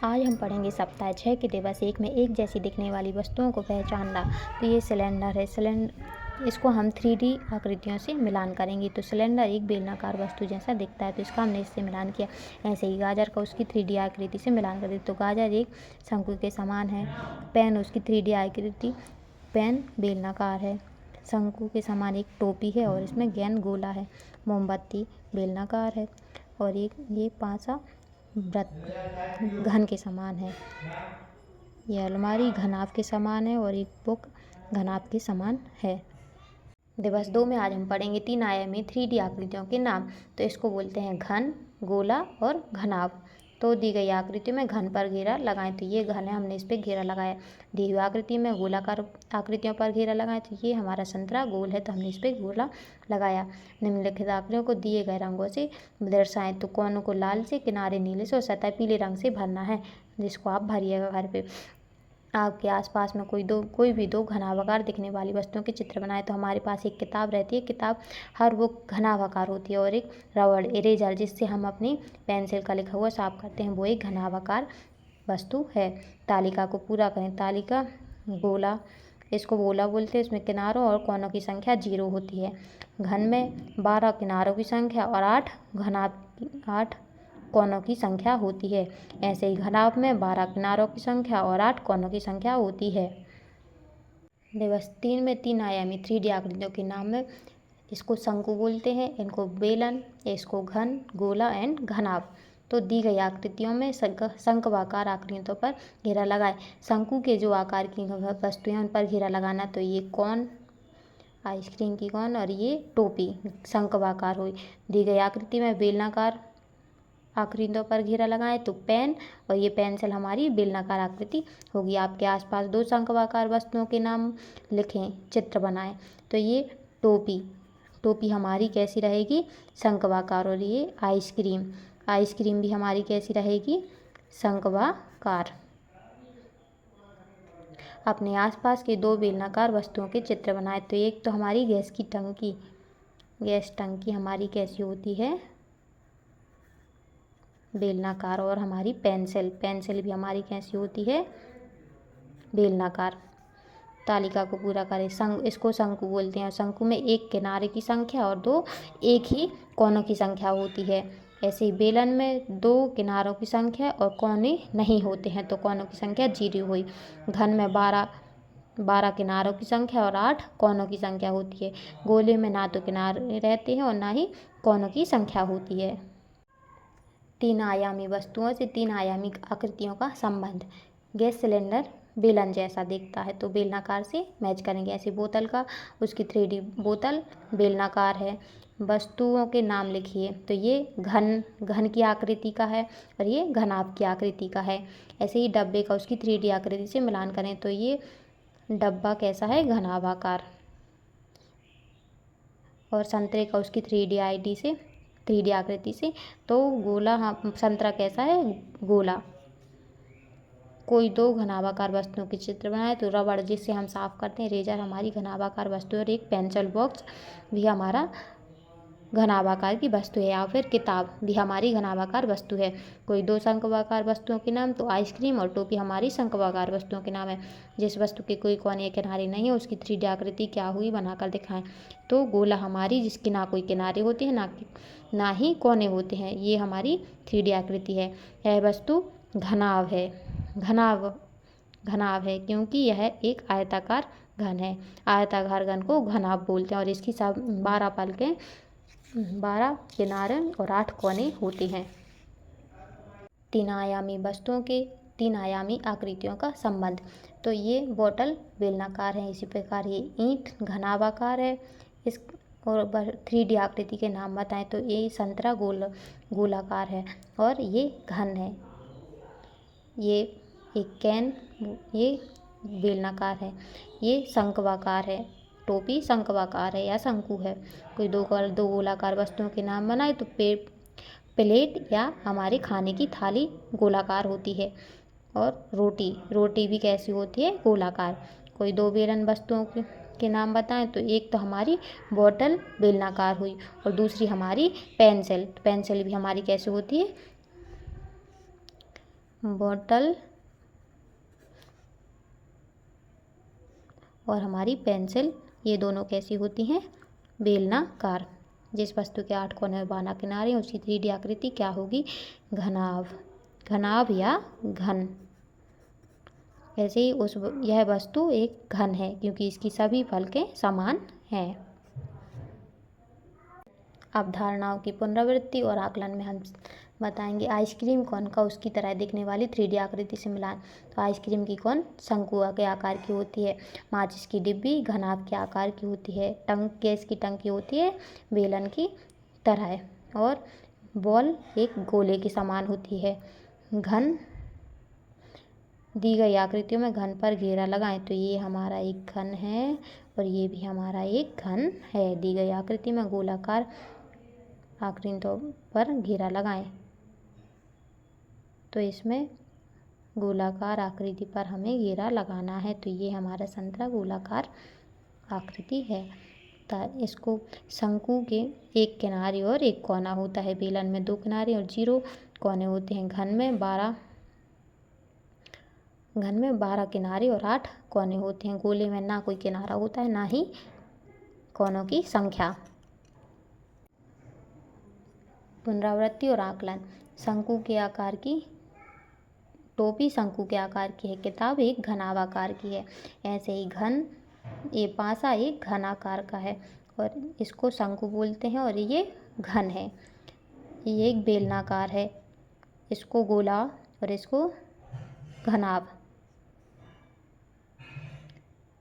आज हम पढ़ेंगे सप्ताह 6 के दिवस 1 में एक जैसी दिखने वाली वस्तुओं को पहचानना। तो ये सिलेंडर है। इसको हम 3D आकृतियों से मिलान करेंगे। तो सिलेंडर एक बेलनाकार वस्तु जैसा दिखता है, तो इसका हमने इससे मिलान किया। ऐसे ही गाजर का उसकी 3D आकृति से मिलान कर दिया। तो गाजर एक शंकु के समान है। पेन उसकी 3D आकृति, पेन बेलनाकार है। शंकु के समान एक टोपी है और इसमें गेंद गोला है। मोमबत्ती बेलनाकार है और ये पासा वृत्त घन के समान है। यह अलमारी घनाभ के समान है और एक बुक घनाभ के समान है। दिवस 2 में आज हम पढ़ेंगे 3 आयामी 3D आकृतियों के नाम। तो इसको बोलते हैं घन, गोला और घनाभ। तो दी गई आकृति में घन पर घेरा लगाएं। तो ये घन है, हमने इस पर घेरा लगाया। दी हुई आकृति में गोलाकार आकृतियों पर घेरा लगाएं। तो ये हमारा संतरा गोल है, तो हमने इस पर गोला लगाया। निम्नलिखित आकृतियों को दिए गए रंगों से दर्शाएं। तो कोनों को लाल से, किनारे नीले से और सतह पीले रंग से भरना है, जिसको आप भरिएगा घर पे। आपके आसपास में कोई भी दो घनाभाकार दिखने वाली वस्तुओं के चित्र बनाए। तो हमारे पास एक किताब रहती है। किताब हर वो घनाभाकार होती है और एक रबड़ इरेजर, जिससे हम अपनी पेंसिल का लिखा हुआ साफ करते हैं, वो एक घनाभाकार वस्तु है। तालिका को पूरा करें। तालिका गोला, इसको गोला बोलते हैं। इसमें किनारों और कोनों की संख्या 0 होती है। घन में 12 किनारों की संख्या और 8 कोनों की संख्या होती है। ऐसे ही घनाभ में 12 किनारों की संख्या और 8 कोनों की संख्या होती है। दिवस 3 में 3 आयामी 3D आकृतियों के नाम में इसको शंकु बोलते हैं, इनको बेलन, इसको घन, गोला एंड घनाभ। तो दी गई आकृतियों में शंक्वाकार आकृतियों पर घेरा लगाए। शंकु के जो आकार की वस्तुएं उन पर घेरा लगाना। तो ये कौन, आइसक्रीम की कौन, और ये टोपी शंक्वाकार हुई। दी गई आकृति में बेलनाकार आकृतियों पर घेरा लगाएं। तो पेन और ये पेंसिल हमारी बेलनाकार आकृति होगी। आपके आसपास दो शंक्वाकार वस्तुओं के नाम लिखें, चित्र बनाएं। तो ये टोपी हमारी कैसी रहेगी, शंक्वाकार। और ये आइसक्रीम भी हमारी कैसी रहेगी, शंक्वाकार। अपने आसपास के दो बेलनाकार वस्तुओं के चित्र बनाएं। तो एक तो हमारी गैस टंकी हमारी कैसी होती है, बेलनाकार। और हमारी पेंसिल भी हमारी कैसी होती है, बेलनाकार। तालिका को पूरा करें। इसको शंकु बोलते हैं। शंकु में एक किनारे की संख्या और 2 एक ही कोनों की संख्या होती है। ऐसे ही बेलन में 2 किनारों की संख्या और कोने नहीं होते हैं, तो कोनों की संख्या 0 हुई। घन में 12 किनारों की संख्या और 8 कोनों की संख्या होती है। गोले में ना तो किनारे रहते हैं और ना ही कोनों की संख्या होती है। 3 आयामी वस्तुओं से 3 आयामी आकृतियों का संबंध। गैस सिलेंडर बेलन जैसा दिखता है, तो बेलनाकार से मैच करेंगे। ऐसे बोतल का, उसकी 3D बोतल बेलनाकार है। वस्तुओं के नाम लिखिए। तो ये घन की आकृति का है और ये घनाभ की आकृति का है। ऐसे ही डब्बे का, उसकी 3D आकृति से मिलान करें। तो ये डब्बा कैसा है, घनाभाकार। और संतरे का, उसकी 3D आकृति से। तो गोला, हाँ, संतरा कैसा है, गोला। कोई दो घनाभाकार वस्तुओं के चित्र बनाए। तो रबड़, जिससे हम साफ करते हैं, रेजर हमारी घनाभाकार वस्तु है और एक पेंसिल बॉक्स भी हमारा घनाभाकार की वस्तु है। या फिर किताब भी हमारी घनाभाकार वस्तु है। कोई दो शंक्वाकार वस्तुओं के नाम। तो आइसक्रीम और टोपी हमारी शंक्वाकार वस्तुओं के नाम है। जिस वस्तु के कोई कोने या किनारे नहीं है, उसकी 3D आकृति क्या हुई, बनाकर दिखाएं। तो गोला हमारी, जिसकी ना कोई किनारे होते हैं ना ही कोने होते हैं, ये हमारी 3D आकृति है। यह वस्तु घनाभ है क्योंकि यह एक आयताकार घन है। आयताकार घन को घनाभ बोलते हैं और इसकी 12 पलकें, 12 किनारे और 8 कोने होते हैं। 3 आयामी वस्तुओं के 3 आयामी आकृतियों का संबंध। तो ये बोतल बेलनाकार है। इसी प्रकार ये ईंट घनाभाकार है। इस और 3D आकृति के नाम बताएं। तो ये संतरा गोलाकार है और ये घन है। ये एक कैन, ये बेलनाकार है। ये शंक्वाकार है। टोपी शंक्वाकार है या शंकु है। कोई दो गोलाकार वस्तुओं के नाम बनाए। तो प्लेट या हमारे खाने की थाली गोलाकार होती है। और रोटी भी कैसी होती है, गोलाकार। कोई दो बेलन वस्तुओं के नाम बताएं। तो एक तो हमारी बोतल बेलनाकार हुई और दूसरी हमारी पेंसिल भी हमारी कैसी होती है, बॉटल और हमारी पेंसिल, ये दोनों कैसी होती हैं? बेलनाकार। जिस वस्तु के 8 कोने और 12 किनारे उसकी 3D आकृति क्या होगी? घनाभ। घनाभ या घन। ऐसे ही यह वस्तु एक घन है क्योंकि इसकी सभी फलकें समान हैं। अवधारणाओं की पुनरावृत्ति और आकलन में हम बताएंगे आइसक्रीम कौन का उसकी तरह दिखने वाली 3D आकृति से मिलान। तो आइसक्रीम की कौन शंकु के आकार की होती है। माचिस की डिब्बी घनाभ के आकार की होती है। गैस की टंकी होती है बेलन की तरह, और बॉल एक गोले के समान होती है। घन, दी गई आकृतियों में घन पर घेरा लगाएं। तो ये हमारा एक घन है और ये भी हमारा एक घन है। दी गई आकृति में गोलाकार आकृतियों पर घेरा लगाएं। तो इसमें गोलाकार आकृति पर हमें घेरा लगाना है। तो ये हमारा संतरा गोलाकार आकृति है। इसको शंकु के एक किनारे और एक कोना होता है। बेलन में 2 किनारे और 0 कोने होते हैं। घन में 12 किनारे और 8 कोने होते हैं। गोले में ना कोई किनारा होता है ना ही कोनों की संख्या। पुनरावृत्ति और आकलन। शंकु के आकार की टोपी शंकु के आकार की है। किताब एक घनाभ आकार की है। ऐसे ही ये पासा एक घन आकार का है और इसको शंकु बोलते हैं और ये घन है। ये एक बेलनाकार है, इसको गोला और इसको घनाभ।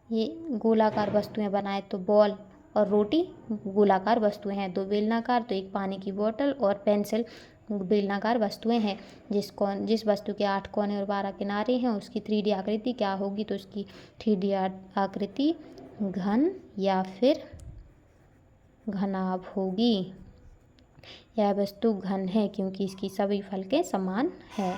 ये गोलाकार वस्तुएं बनाए तो बॉल और रोटी गोलाकार वस्तुएं हैं। 2 बेलनाकार, तो एक पानी की बोतल और पेंसिल बेलनाकार वस्तुएं हैं। जिस वस्तु के 8 कोने और 12 किनारे हैं उसकी 3D आकृति क्या होगी? तो उसकी 3D आकृति घन या फिर घनाभ होगी। यह वस्तु घन है क्योंकि इसकी सभी फलकें समान है।